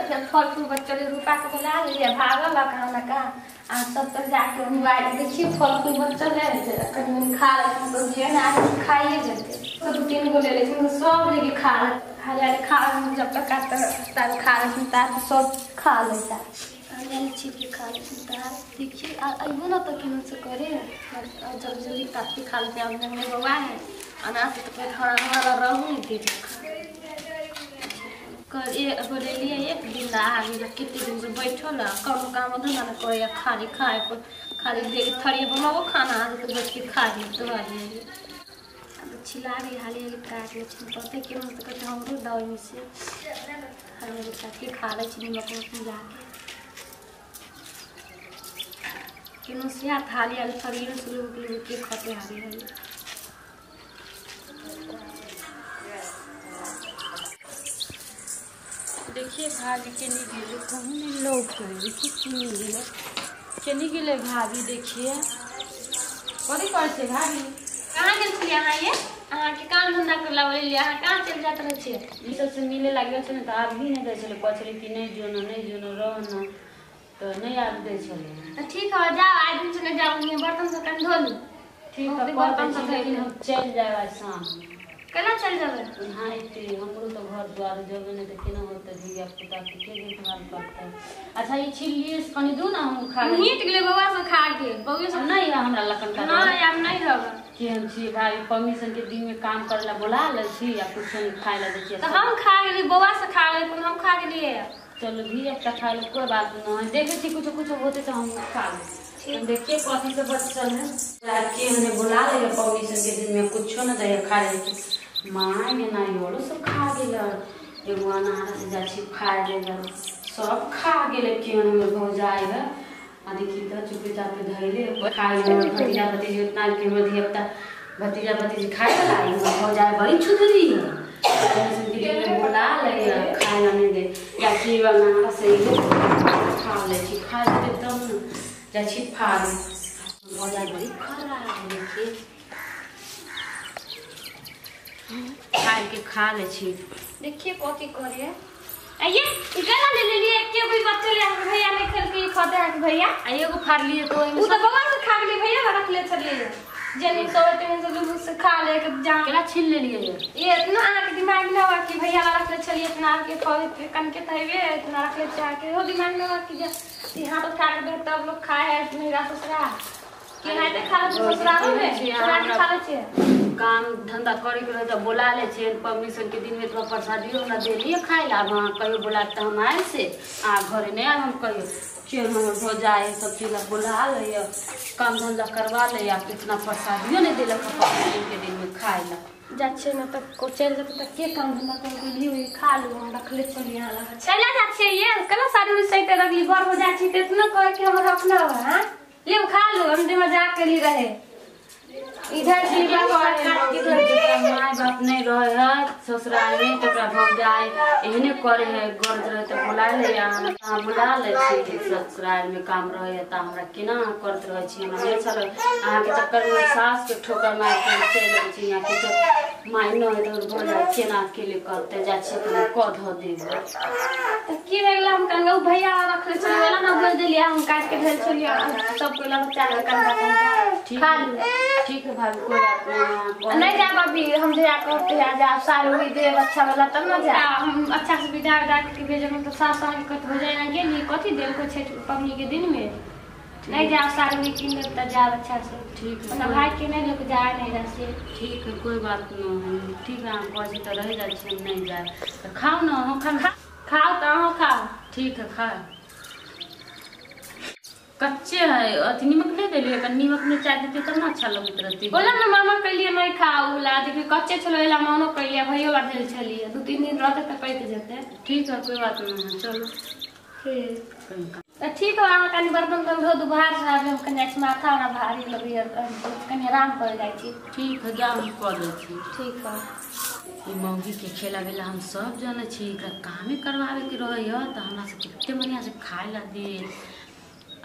फिर फल फूल बच्चे रूपा को बुला लिया भागल कहाँ ना कहाँ आ सब तक जाके मोबाइल देखिए फल फूल बच्चे ले कहीं खा रहे तो जे ना खाइए जाते तो 2-3 गो ले लेकिन सब लेके खा जब तक खा रहे तार सब खा लेता छिप खा लेता देखिए अइबो ना तो किन से करे जल्दी जल्दी काट खा लेते अब मेरे बउआ है अनाज तो पेट हमारा रहू नहीं दे कर बोले लिए एक दिन आ गया कितने दिन से बैठल कम काम धंधा न करे खाली खाए खाली थरिए बनाओ खाना तो बैठ के खा ली तो अब छिला रही हाली हाली काट ले पते के तो कहते हमरो दवाई में से हाली हाली काट के खा ले नमक मिला के से हाली हाली थरिए शुरू के खते हाली हाली देखिए भाभी के निकले कहूँ नहीं लोग करेंगे कितनी गिले चली गिले भाभी देखिए बड़ी पड़े भाभी कहाँ गए यहाँ ये अहाँ के काम धंधा कर बोले अहाँ कहाँ चल जाते रहे ई सबसे मिले लगे तो आप भी नहीं दे चले पछले कि नहीं जोनो रहना तो नहीं आप दे चले तो ठीक है जाओ आज दिन से जाओ बर्तन से कन धो लू ठीक है बर्तन से हम चल जाए शाम कला चल जावे हां इते हमरो तो घर द्वार जबे ने देखे न होत धिया पुता के देखभाल करता अच्छा ये छिलिए कनी दू ना हम खा नीट गेले बउआ से खा के बउआ से नहीं हमरा लखन का नहीं हम नहीं रहब कि हम छी भाई परमिशन के दिन में काम करला बोला ले छी या कुछ नहीं खाए ला देखिए तो हम खा गेली बउआ से खा ले हम खा गेलिए चलो धिया पुता खा ले कोई बात नहीं देखे छी कुछ होते तो हम खा ले देखिए कॉफी से बचल है लड़के हमने बुला ले परमिशन के दिन में कुछ न दे खा ले माँ ने ना योलो सब खा गेल एगो अनार से जाछी खा गेल सब खा गेल केन में हो जाए है आ देखी त चुपे चापे धइले खा गेल भतीजा भतीजी उतना के में दियता भतीजा भतीजी खाए वाला हो जाए बड़ी छुतरी है संगी के बोला ले खाए नहीं दे या की अनार से खा ले छी खा ले एकदम जाछी खा हो जाए बड़ी खराब देखिए खाए के खा ले छी देखिए कथी करे आइए इकला ले लिए के कोई बच्चे ले भैया ने खेल के खाते हैं भैया आइए को फाड़ लिए तो वो तो बगल से खा लिए भैया रख ले चलिए जनी सोते हैं तो लोग से खा ले के जा केला छीन ले लिए ये इतना आके दिमाग में हुआ कि भैया रख ले चलिए इतना के खावे कन के थैवे इतना रख ले चाह के वो दिमाग में हुआ कि यहां तो खा के तब लोग खाए है मेरा ससुरा के नहीं तो खा ले ससुरा में खा ले काम धंधा करे के तो बोला ले छे परमिशन के दिन में तो प्रसादियो ना दे लिए खाए ला वहां कहियो बोलाते हम आए से आ घरे नहीं हम कहियो चेन हम हो जाए सब चीज बुला ले काम धंधा करवा ले या कितना प्रसादियो नहीं देलक परमिशन के दिन में खाए ला जाछे ना तब को चल जाते तक के काम धंधा कर ली हुई खा लो हम रख ले चलिए ना चला जाछे ये कला सारी सहित रखली घर हो जाछी त इतना कह के हम रखना हां ले खा लो हम दे मजाक के लिए रहे इधर जीवा माय बाप नहीं रहे ससुराल में तो भग जाए एहने करे है गर्ज रहे तो बुला ले बुला ले ससुराल में काम रहे तो हमरा केना करत रहे छी हमरा नहीं चल अहाँ के चक्कर में सास के ठोकर मार के चल छी यहाँ के माय न है तो बोला केना अकेले करते जा छी तो क ध देब तो की रहला हम कंगा भैया रख ले चलेला ना बोल देलिए हम काट के भेल चलिए सब कोला बच्चा का कंगा खा लो ठीक है भाभी कोई बात नहीं जा भाभी हम जा करते जा साल हुई दे अच्छा वाला तब ना जा हम अच्छा से विदा के भेजे में तो सास के कत हो जाए ना गेली कथी देव को छठ पबनी के दिन में नहीं जा साल हुई किन देता जा अच्छा से ठीक है ना भाई के नहीं लोग जाए नहीं रसे ठीक है कोई बात नहीं ठीक है हम पहुंचे तो रह जाए नहीं जाए तो खाओ ना हम खाओ तो खाओ ठीक है खाओ कच्चे है अति निमक नहीं देलिए कन निमक में चाय देते तब ना अच्छा लगत रहती बोला ना मामा के लिए नहीं खाऊ ला देखिए कच्चे छलोला मानो के लिए भैया ला देल छलिए 2-3 दिन रहते त पैते जेते ठीक है कोई बात नहीं चलो ठीक है अहाँ कनी बर्तन धो दो बाहर से हम कनी माथा ना भारी लगी कनी आराम कर जाई छी ठीक है जा हम कर दै छी ठीक है ई मौगी के खेला बेला हम सब जाने छी कामे करवावे के रहे त हमरा से कितने बढ़िया से खाए ला दे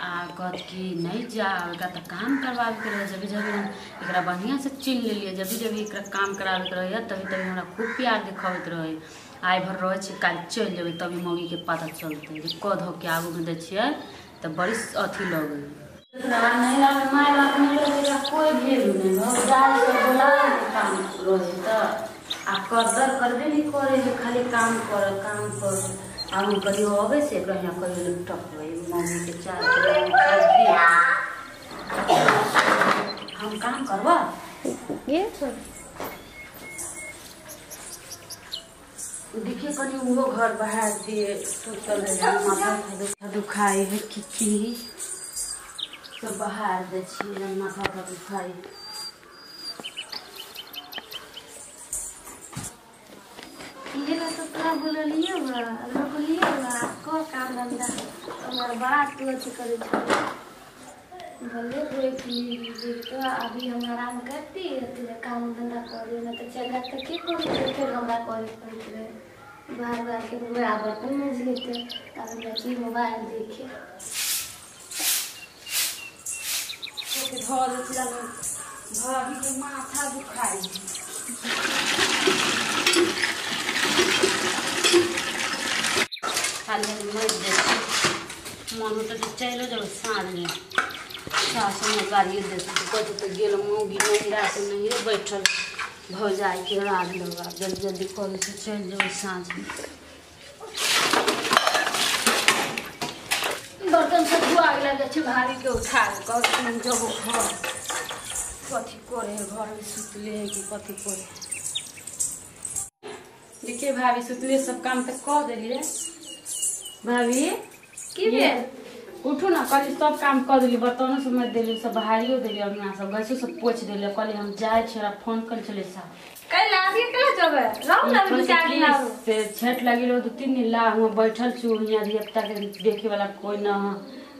आ कहत कि नहीं जा एकरा तो काम करवावे के रहे। जब जब हम एकरा बढ़िया से चिन लेलिए, जब जब एकरा काम करावे के रहे तभी तभी हमरा खूब प्यार दिखावत रहे। आइ भर रहे छे काल चल जेबे तभी मौगी के पता चलते जे कह धो के आगू में दे छिए तो बड़ी अथी लगे। नहीं माय बाप मिले कोई भेलू नहीं जाए से बोला काम रहे तो आ करदर करबे नहीं करे खाली काम कर आ हम कहियो अबे से कहिया कहियो टकबे मम्मी के चाय हम काम करबा ये देखिए कहीं वो घर बाहर दिए सुतल है माथा दुखाई है किची सब बाहर दे छिए माथा का दुखाई। ये तो तोरा बोलिए को काम धंधा हमार बात तू अच्छी करे भले देख ली तो अभी हम आराम करती है काम धंधा करे ना तो चल तो की करी फिर हमरा करे पड़ते बाहर बाहर के बराबर तो मिल लेते तब बच्ची मोबाइल देखे घर भाभी के माथा दुखाई खाली मर जाए मन होता तो चलो जब साँझ में सास में गाड़ी दे कथी तो गेल मौगी नहिरा से नहीं बैठल भौजाई के राज लगा जल्दी जल्दी कॉल से चल जाओ साँझ में। बर्तन से धुआ लगे भाभी के उठा जब घर कथी करे घर में सुतले है कि कथी करे। देखिए भाभी सुतले सब काम तो कर दिलिए भाभी की भेल उठू ना कल सब काम कर दिली बर्तनों सब मैं दिली सब बहारियो दिली अंगना सब गैसो सब पोछ दिली कल हम जाए छे फोन कर चले सा कल आबी कला जबे राम ना विचार ना से छठ लगी रो 2-3 दिन ला हम बैठल छु हिया देवता के देखे वाला कोई ना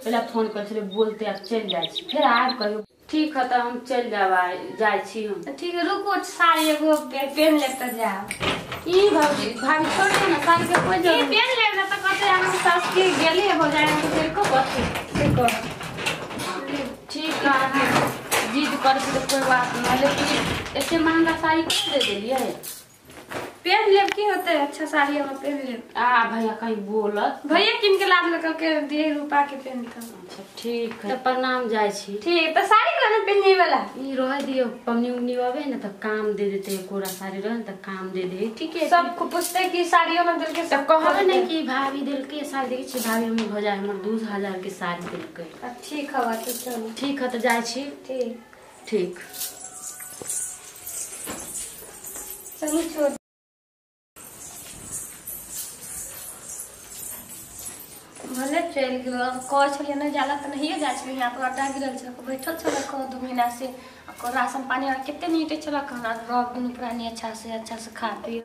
पहले फोन कर चले बोलते अब चल जाए फिर आब कहियो ठीक है तो हम चल जाए छी हम ठीक है रुको साड़ी एगो पेन लेके जाओ ई भाभी छोड़ ना साड़ी के कोई ये पेन लेना तो कहते हम सास की गेली हो जाएगा तो तेरे को बच्चे देखो ठीक है जिद कर तो कोई बात नहीं लेकिन इतने महंगा साड़ी क्यों दे दिलिए पेन लेब की होते अच्छा साड़ी हम पेन लेब भैया कहीं बोलत भैया किन के लाभ लगा के 1.5 रुपया के पेन था। अच्छा ठीक है प्रणाम जाए छी ठीक तो साड़ी के ना पेन वाला ई रह दियो पमनी उमनी आवे ना तो काम दे देते कोरा साड़ी रह तो काम दे दे ठीक है सब को पूछते कि साड़ियों में दिल के सब कहबे नहीं कि भाभी दिल के साड़ी देखे छी भाभी हम हो जाए हमर 2000 के साड़ी दिल के ठीक है बात चलो ठीक है तो जाए छी ठीक चलो छोड़ भले चल गयो कह छलिए नहीं जाला तो नहीं जाए छलिए यहाँ पर अड्डा गिरल छल बैठल छल 2 महीना से राशन पानी और कितने नीटे चल कहना रब दुनू प्राणी अच्छा से खा पी